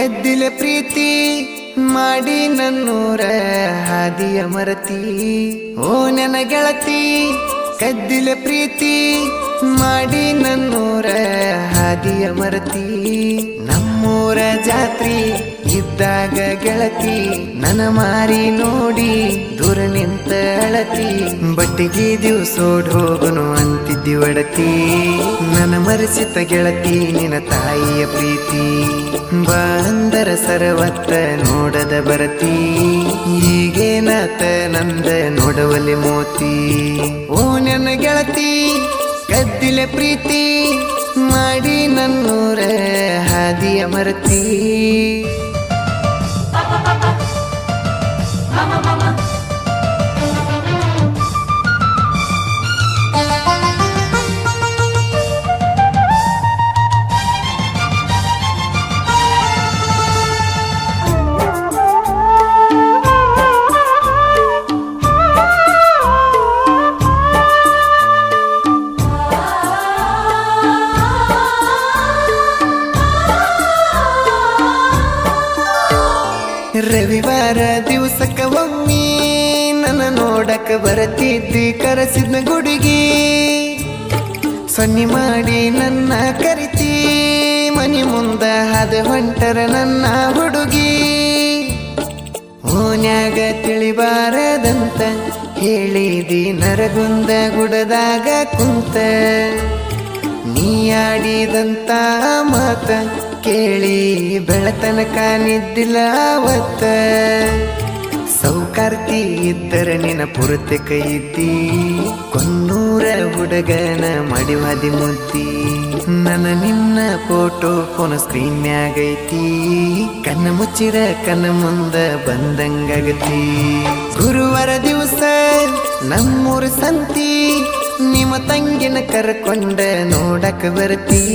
ಕದ್ದಿಲೆ ಪ್ರೀತಿ ಮಾಡಿ ನನ್ನೂರ ಹಾದಿಯ ಮರತಿ ಓ ನನ್ನ ಗೆಳತಿ ಕದ್ದಿಲೆ ಪ್ರೀತಿ ಮಾಡಿ ನನ್ನೂರ ಹಾದಿಯ ಮರತಿ ನಮ್ಮೂರ ಜಾತ್ರಿ ಇದ್ದಾಗ ಗೆಳತಿ ನನ್ನ ಮಾರಿ ನೋಡಿ ದೂರ ನಿಂತ ಅಳತಿ ಬಟ್ಟಿಗೆ ದಿವ್ಸೋಡ್ ಹೋಗನು ಅಂತಿದ್ದಿ ಒಡತಿ ನನ್ನ ಮರೆಸಿತ ಗೆಳತಿ ನಿನ್ನ ತಾಯಿಯ ಪ್ರೀತಿ ಬಂದರ ಸರವತ್ತ ನೋಡದ ಬರತಿ ಈಗೇನಾತ ನಂದ ನೋಡವಲ್ಲಿ ಮೋತಿ ಓ ನನ್ನ ಗೆಳತಿ ಕದ್ದಿಲೆ ಪ್ರೀತಿ ಮಾಡಿ ನನ್ನೂರ ಹಾದಿಯ ಮರತಿ ರವಿವಾರ ದಿವಸಕ್ಕ ಒಮ್ಮಿ ನನ್ನ ನೋಡಕ ಬರತಿದ್ದಿ ಕರೆಸಿದ್ನ ಗುಡುಗಿ ಸೊನ್ನಿ ಮಾಡಿ ನನ್ನ ಕರಿತಿ ಮನಿ ಮುಂದ ಹಾದ ಹೊಂಟರ ನನ್ನ ಹುಡುಗಿ ಓನ್ಯಾಗ ತಿಳಿಬಾರದಂತ ಹೇಳಿದಿ ನರಗುಂದ ಗುಡದಾಗ ಕುಂತ ನೀ ಆಡಿದಂತ ಮಾತ ಕೇಳಿ ಬೆಳತನಕ ನಿದ್ದಿಲ್ಲ ಅವತ್ತ ಸೌಕಾರ್ತಿ ಇದ್ದರ ನಿನ್ನ ಪುರತೆ ಕೈ ಇದ್ದಿ ಕೊನ್ನೂರ ಹುಡುಗನ ಮಡಿವಾದಿ ಮುದ್ದಿ ನನ್ನ ನಿನ್ನ ಫೋಟೋ ಫೋನ್ ಸ್ಕ್ರೀನ್ ಮ್ಯಾಗೈತಿ ಕಣ್ಣ ಮುಚ್ಚಿರ ಕಣ್ಣ ಮುಂದ ಬಂದಂಗಾಗತಿ ಗುರುವಾರ ದಿವಸ ನಮ್ಮೂರ ಸಂತಿ ನಿಮ್ಮ ತಂಗಿನ ಕರ್ಕೊಂಡ ನೋಡಕ ಬರ್ತಿ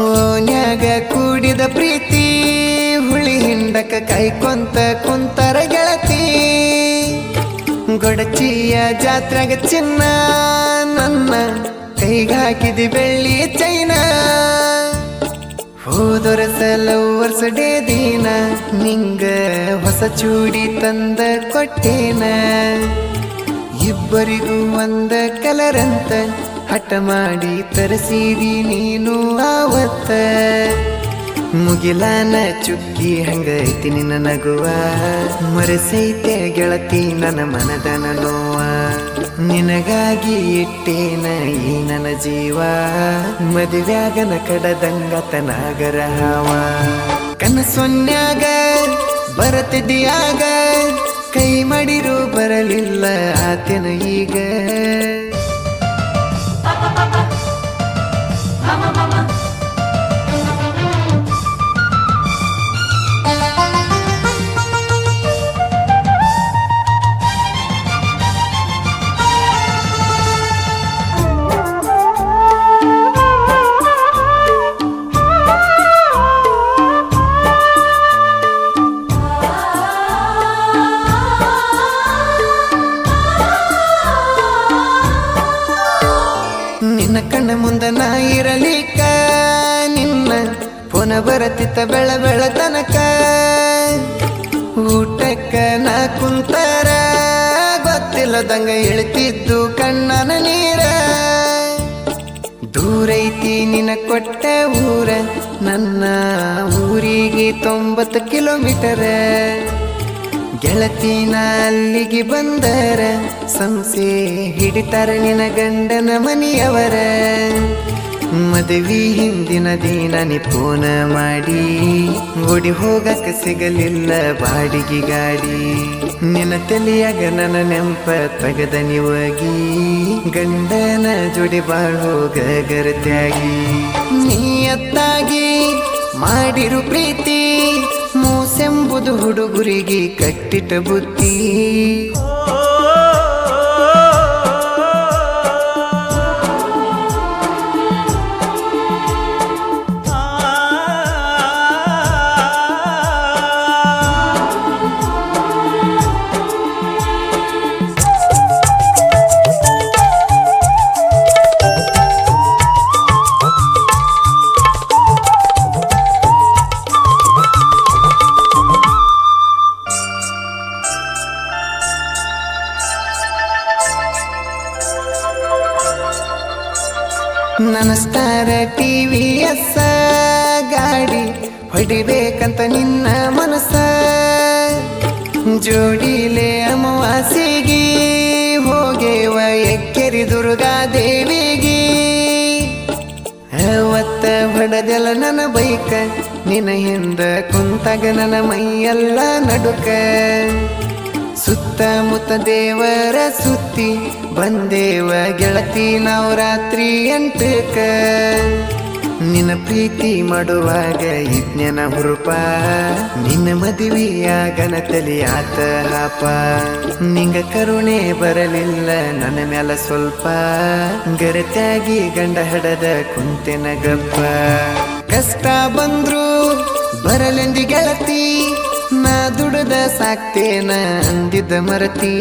ಓನ್ಯಾಗ ಕೂಡಿದ ಪ್ರೀತಿ ಹುಳಿ ಹಿಂಡಕ ಕೈಕೊಂತ ಕುಂತರ ಗೆಳತಿ ಗೊಡಚಿಯ ಜಾತ್ರೆಗ ಚಿನ್ನ ನನ್ನ ಕೈಗಾಕಿದಿ ಬೆಳ್ಳಿ ಚೈನ ಹೋದೊರಸಲ ವರ್ಷ ಡೇ ದಿನ ನಿಂಗ ಹೊಸ ಚೂಡಿ ತಂದ ಕೊಟ್ಟೇನ ಇಬ್ಬರಿಗೂ ಒಂದ ಕಲರ್ ಅಂತ ಹಠ ಮಾಡಿ ತರಿಸಿದಿ ನೀನು ಆವತ್ತ ಮುಗಿಲಾನ ಚುಕ್ಕಿ ಹಂಗೈತಿ ನಿನ್ನ ನಗುವ ಮರೆಸೈತೆ ಗೆಳತಿ ನನ್ನ ಮನದನ ನೋವ ನಿನಗಾಗಿ ಇಟ್ಟೇನ ಈ ನನ್ನ ಜೀವ ಮದುವ್ಯಾಗನ ಕಡದಂಗತನಾಗರ ಹಾವ ಕನಸೊನ್ಯಾಗ ಬರತಿದ್ಯಾಗ ಕೈ ಮಾಡಿರು ಬರಲಿಲ್ಲ ಆತನ ಈಗ ನಿನ್ನ ಕಣ್ಣ ಮುಂದ ನಾ ಇರಲಿಕ್ಕ ನಿನ್ನ ಪುನ ಬರತಿತ್ತ ಬೆಳ ಬೆಳ ತನಕ ಊಟಕ್ಕ ನಾ ಕುಂತರ ಗೊತ್ತಿಲ್ಲದಂಗ ಇಳ್ತಿದ್ದು ಕಣ್ಣನ ನೀರ ದೂರೈತಿ ನಿನ್ನ ಕೊಟ್ಟ ಊರ ನನ್ನ ಊರಿಗೆ 90 ಕಿಲೋಮೀಟರ್ ಗೆಳತಿನ ಅಲ್ಲಿಗೆ ಬಂದರ ಸಂಸೆ ಹಿಡಿತಾರ ನಿನ್ನ ಗಂಡನ ಮನೆಯವರ ಮದುವೆ ಹಿಂದಿನ ದಿನ ನೀ ಫೋನ ಮಾಡಿ ಓಡಿ ಹೋಗಕ ಸಿಗಲಿಲ್ಲ ಬಾಡಿಗೆ ಗಾಡಿ ನಿನ್ನ ತಲೆಯಾಗ ನನ್ನ ನೆಂಪ ತಗದ ನೀವಾಗಿ ಗಂಡನ ಜೋಡಿ ಬಾಳ್ ಹೋಗ ಗರತ್ಯಾಗಿ ನೀಯತ್ತಾಗಿ ಮಾಡಿರು ಪ್ರೀತಿ ಮೂಸೆಂಬುದು ಹುಡುಗುರಿಗೆ ಕಟ್ಟಿಟ್ಟ ಬುದ್ಧಿ ನನ್ನ ಸ್ಟಾರ TVS ಗಾಡಿ ಹೊಡಿಬೇಕಂತ ನಿನ್ನ ಮನಸ್ಸ ಜೋಡಿಲೆ ಅಮಾವಾಸೆಗೆ ಹೋಗೇವ ಎಕ್ಕೆರಿ ದುರ್ಗಾ ದೇವಿಗೆ ಅವತ್ತ ಹೊಡೆದೆಲ್ಲ ನನ್ನ ಬೈಕ ನಿನ್ನ ಹಿಂದ ಕುಂತಾಗ ನನ್ನ ಮೈಯೆಲ್ಲ ನಡುಕ ಸುತ್ತಮುತ್ತ ದೇವರ ಸುತ್ತಿ ಬಂದೇವ ಗೆಳತಿ ನಾವು ರಾತ್ರಿ 8ಕ್ಕ ನಿನ್ನ ಪ್ರೀತಿ ಮಾಡುವಾಗ ಇಜ್ಞಾನ ಹುರುಪ ನಿನ್ನ ಮದುವೆಯಾಗನ ತಲಿ ಆತ ಹಾಪ ನಿಂಗ ಕರುಣೆ ಬರಲಿಲ್ಲ ನನ್ನ ಮ್ಯಾಲ ಸ್ವಲ್ಪ ಗರತ್ಯಾಗಿ ಗಂಡ ಹಡದ ಕುಂತೆನ ಗಪ್ಪ ಕಷ್ಟ ಬಂದ್ರು ಬರಲೆಂದಿ ಗೆಳತಿ ನಾ ದುಡದ ಸಾಕ್ತೇನ ಅಂದಿದ್ದ ಮರತಿ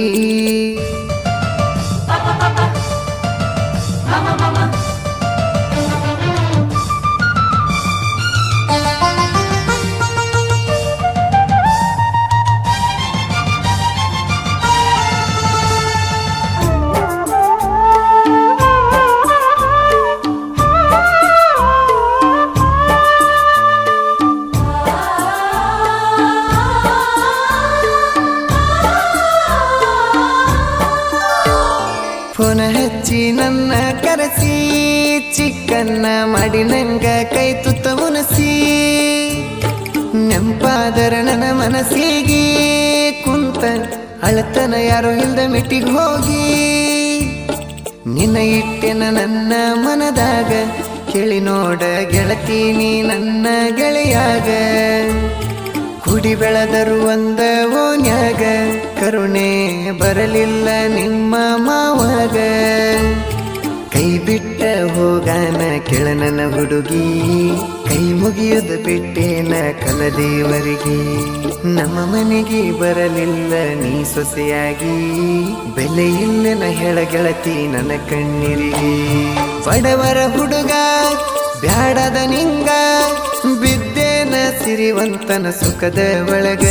ಫೋನ ಹಚ್ಚಿ ನನ್ನ ಕರೆಸಿ ಚಿಕ್ಕನ್ನ ಮಾಡಿ ನಂಗ ಕೈ ತುತ್ತ ಉನಸಿ ನೆಂಪಾದರ ನನ್ನ ಮನಸ್ಸಿಗೆ ಕುಂತ ಅಳತನ ಯಾರೋ ಇಲ್ದ ಮೆಟ್ಟಿಗೆ ಹೋಗಿ ನಿನ್ನ ಇಟ್ಟೆನ ನನ್ನ ಮನದಾಗ ಕೇಳಿ ನೋಡ ಗೆಳತಿ ನೀ ನನ್ನ ಗೆಳೆಯಾಗ ಕುಡಿ ಬೆಳೆದರು ಒಂದ ಓನ್ಯಾಗ ಕರುಣೆ ಬರಲಿಲ್ಲ ನಿಮ್ಮ ಮಾವಾಗ ಕೈ ಬಿಟ್ಟ ಹೋಗಾನ ಕೆಳನನ ಹುಡುಗಿ ಕೈ ಮುಗಿಯುದು ಬಿಟ್ಟೇನ ಕಲದೇವರಿಗೆ ನಮ್ಮ ಮನೆಗೆ ಬರಲಿಲ್ಲ ನೀ ಸೊಸೆಯಾಗಿ ಬೆಲೆ ಇಲ್ಲನ ಹೆಳ ಗೆಳತಿ ನನ್ನ ಕಣ್ಣೀರಿಗೆ ಬಡವರ ಹುಡುಗ ಬ್ಯಾಡದ ನಿಂಗ ಬಿದ್ದೇನ ಸಿರಿವಂತನ ಸುಖದ ಒಳಗ